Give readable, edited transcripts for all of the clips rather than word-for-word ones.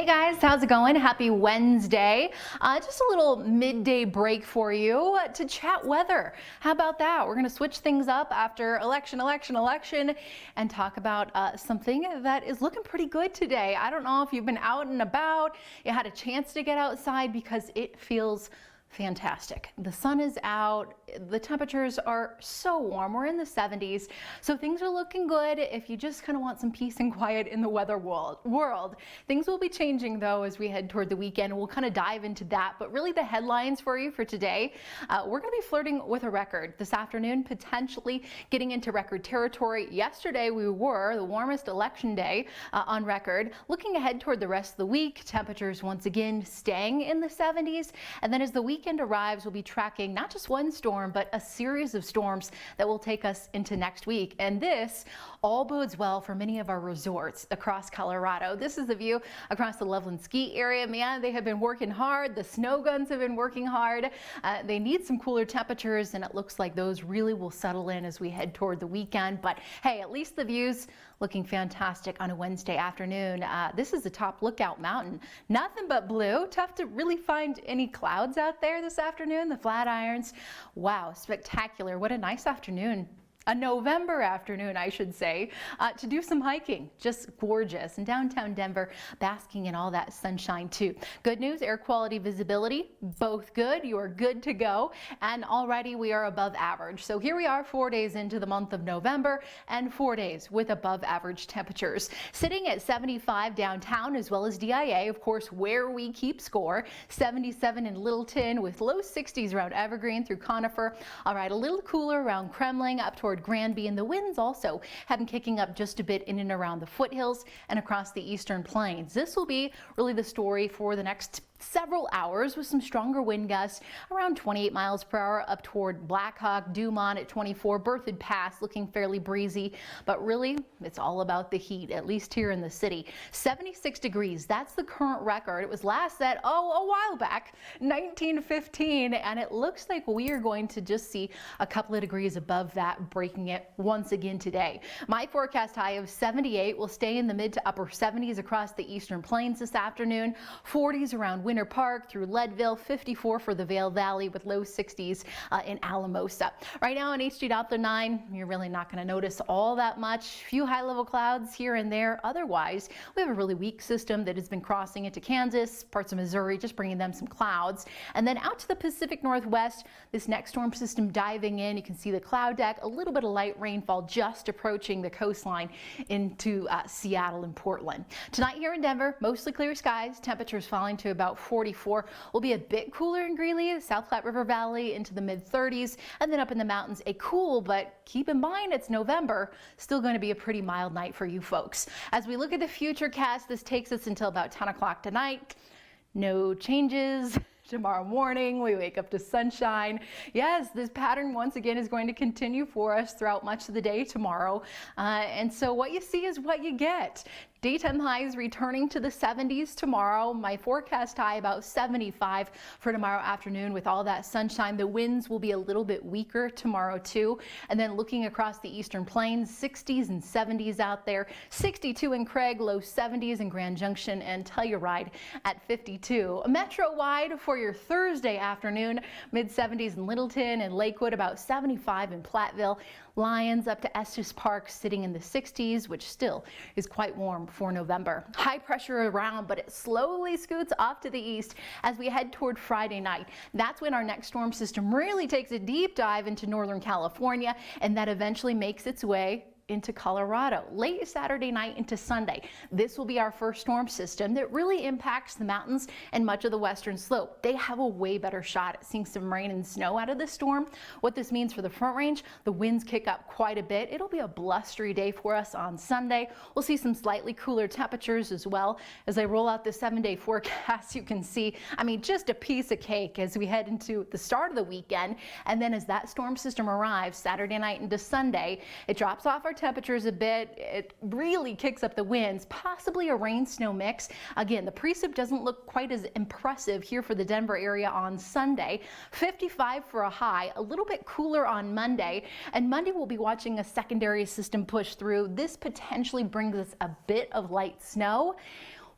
Hey guys, how's it going? Happy Wednesday. Just a little midday break for you to chat weather. How about that? We're going to switch things up after election, and talk about something that is looking pretty good today. I don't know if you've been out and about, you had a chance to get outside because it feels fantastic. The sun is out, the temperatures are so warm, we're in the 70s, so things are looking good if you just kind of want some peace and quiet in the weather world. Things will be changing though as we head toward the weekend. We'll kind of dive into that, but really the headlines for you for today, we're going to be flirting with a record this afternoon, potentially getting into record territory. Yesterday we were the warmest election day on record. Looking ahead toward the rest of the week, temperatures once again staying in the 70s, and then as the weekend arrives, we'll be tracking not just one storm, but a series of storms that will take us into next week. And this all bodes well for many of our resorts across Colorado. This is the view across the Loveland ski area. Man, they have been working hard. The snow guns have been working hard. They need some cooler temperatures, and it looks like those really will settle in as we head toward the weekend. But hey, at least the views looking fantastic on a Wednesday afternoon. This is the top lookout mountain. Nothing but blue. Tough to really find any clouds out there this afternoon. The Flatirons, wow, spectacular. What a nice afternoon. A November afternoon, I should say, to do some hiking. Just gorgeous. In downtown Denver, basking in all that sunshine too. Good news, air quality visibility, both good. You are good to go. And already we are above average. So here we are 4 days into the month of November and 4 days with above average temperatures. Sitting at 75 downtown as well as DIA, of course, where we keep score. 77 in Littleton with low 60s around Evergreen through Conifer. All right, a little cooler around Kremling up toward Granby, and the winds also have been kicking up just a bit in and around the foothills and across the eastern plains. This will be really the story for the next several hours with some stronger wind gusts around 28 miles per hour up toward Blackhawk, Dumont at 24, Berthoud Pass looking fairly breezy, but really it's all about the heat, at least here in the city. 76 degrees, that's the current record. It was last set, a while back, 1915, and it looks like we are going to just see a couple of degrees above that, breaking it once again today. My forecast high of 78 will stay in the mid to upper 70s across the eastern plains this afternoon, 40s around Winter Park through Leadville, 54 for the Vail Valley with low 60s in Alamosa. Right now on HD.9, you're really not going to notice all that much. Few high-level clouds here and there. Otherwise, we have a really weak system that has been crossing into Kansas, parts of Missouri, just bringing them some clouds. And then out to the Pacific Northwest, this next storm system diving in. You can see the cloud deck, a little bit of light rainfall just approaching the coastline into Seattle and Portland. Tonight here in Denver, mostly clear skies, temperatures falling to about 44. Will be a bit cooler in Greeley, the South Platte River Valley into the mid 30s, and then up in the mountains a cool, but keep in mind it's November, still going to be a pretty mild night for you folks. As we look at the future cast, this takes us until about 10 o'clock tonight. No changes. Tomorrow morning, we wake up to sunshine. Yes, this pattern once again is going to continue for us throughout much of the day tomorrow. And so what you see is what you get. Daytime highs returning to the 70s tomorrow. My forecast high about 75 for tomorrow afternoon with all that sunshine. The winds will be a little bit weaker tomorrow too. And then looking across the eastern plains, 60s and 70s out there. 62 in Craig, low 70s in Grand Junction, and Telluride at 52. Metro wide for your Thursday afternoon, mid 70s in Littleton and Lakewood, about 75 in Platteville. Lyons up to Estes Park sitting in the 60s, which still is quite warm for November. High pressure around, but it slowly scoots off to the east as we head toward Friday night. That's when our next storm system really takes a deep dive into Northern California, and that eventually makes its way into Colorado late Saturday night into Sunday. This will be our first storm system that really impacts the mountains and much of the western slope. They have a way better shot at seeing some rain and snow out of this storm. What this means for the Front Range, the winds kick up quite a bit. It'll be a blustery day for us on Sunday. We'll see some slightly cooler temperatures as well. As I roll out the 7-day forecast, you can see, I mean, just a piece of cake as we head into the start of the weekend. And then as that storm system arrives Saturday night into Sunday, it drops off our temperatures a bit. It really kicks up the winds, possibly a rain-snow mix. Again, the precip doesn't look quite as impressive here for the Denver area on Sunday. 55 for a high, a little bit cooler on Monday. And Monday we'll be watching a secondary system push through. This potentially brings us a bit of light snow.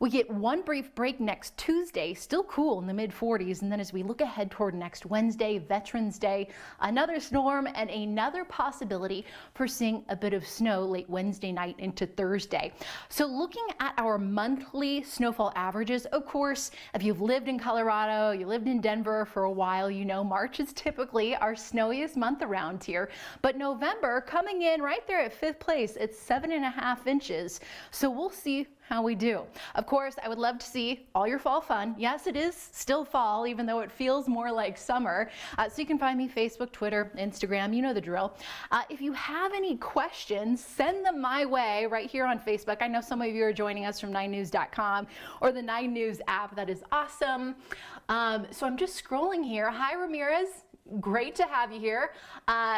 We get one brief break next Tuesday, still cool in the mid-40s, and then as we look ahead toward next Wednesday, Veterans Day, another storm and another possibility for seeing a bit of snow late Wednesday night into Thursday. So looking at our monthly snowfall averages, of course, if you've lived in Colorado, you lived in Denver for a while, you know March is typically our snowiest month around here, but November coming in right there at 5th place at 7.5 inches. So we'll see how we do. Of course, I would love to see all your fall fun. Yes, it is still fall, even though it feels more like summer. So you can find me Facebook, Twitter, Instagram, you know the drill. If you have any questions, send them my way right here on Facebook. I know some of you are joining us from 9news.com or the 9 News app. That is awesome. So I'm just scrolling here. Hi, Ramirez. Great to have you here.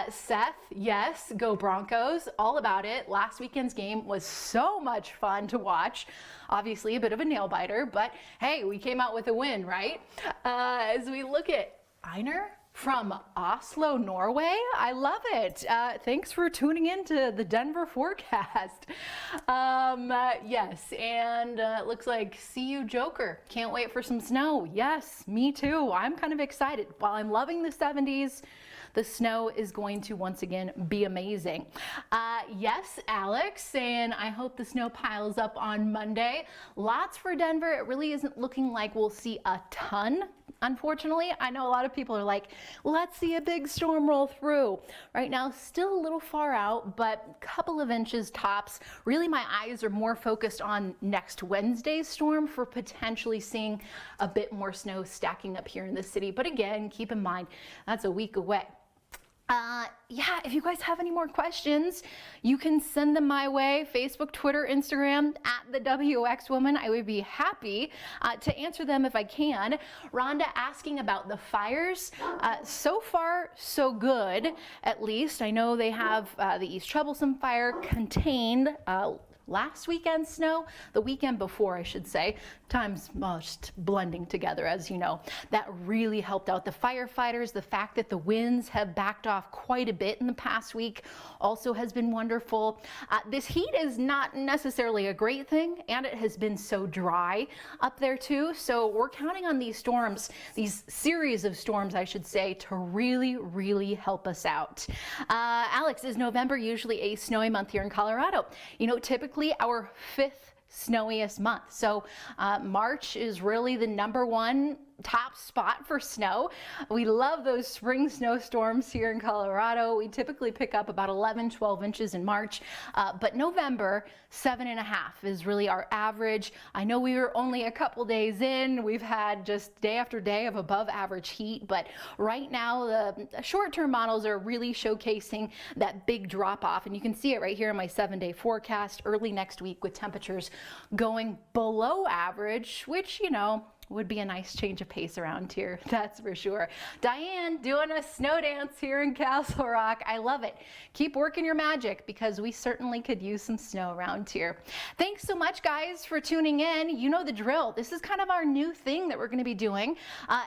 Seth, yes, go Broncos, all about it. Last weekend's game was so much fun to watch. Obviously a bit of a nail biter, but hey, we came out with a win, right? As we look at Einar from Oslo, Norway. I love it. Thanks for tuning in to the Denver forecast. Yes, and it looks like see you Joker. Can't wait for some snow. Yes, me too. I'm kind of excited. While I'm loving the 70s, the snow is going to once again be amazing. Yes, Alex, and I hope the snow piles up on Monday. Lots for Denver. It really isn't looking like we'll see a ton. Unfortunately, I know a lot of people are like, let's see a big storm roll through. Right now, still a little far out, but a couple of inches tops. Really, my eyes are more focused on next Wednesday's storm for potentially seeing a bit more snow stacking up here in the city. But again, keep in mind, that's a week away. Yeah, if you guys have any more questions, you can send them my way, Facebook, Twitter, Instagram, at the WX Woman. I would be happy to answer them if I can. Rhonda asking about the fires. So far, so good, at least. I know they have the East Troublesome fire contained last weekend's snow, the weekend before, I should say. Time's just blending together, as you know. That really helped out the firefighters. The fact that the winds have backed off quite a bit in the past week also has been wonderful. This heat is not necessarily a great thing, and it has been so dry up there too. So we're counting on these storms, these series of storms, I should say, to really, really help us out. Alex, is November usually a snowy month here in Colorado? You know, typically our 5th snowiest month. So March is really the #1 top spot for snow. We love those spring snowstorms here in Colorado. We typically pick up about 11-12 inches in March, but November 7.5 is really our average. I know we were only a couple days in. We've had just day after day of above average heat, but right now the short-term models are really showcasing that big drop off, and you can see it right here in my 7-day forecast early next week with temperatures going below average, which, you know, would be a nice change of pace around here, that's for sure. Diane doing a snow dance here in Castle Rock. I love it. Keep working your magic because we certainly could use some snow around here. Thanks so much, guys, for tuning in. You know the drill. This is kind of our new thing that we're going to be doing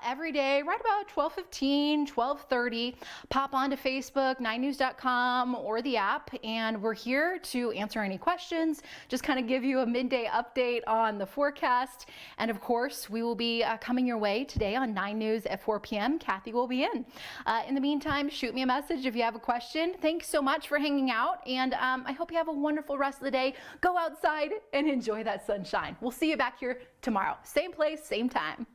every day, right about 12:15, 12:30. Pop onto Facebook, 9news.com, or the app, and we're here to answer any questions, just kind of give you a midday update on the forecast, and of course, we will be coming your way today on 9 News at 4 p.m. Kathy will be in. In the meantime, shoot me a message if you have a question. Thanks so much for hanging out, and I hope you have a wonderful rest of the day. Go outside and enjoy that sunshine. We'll see you back here tomorrow. Same place, same time.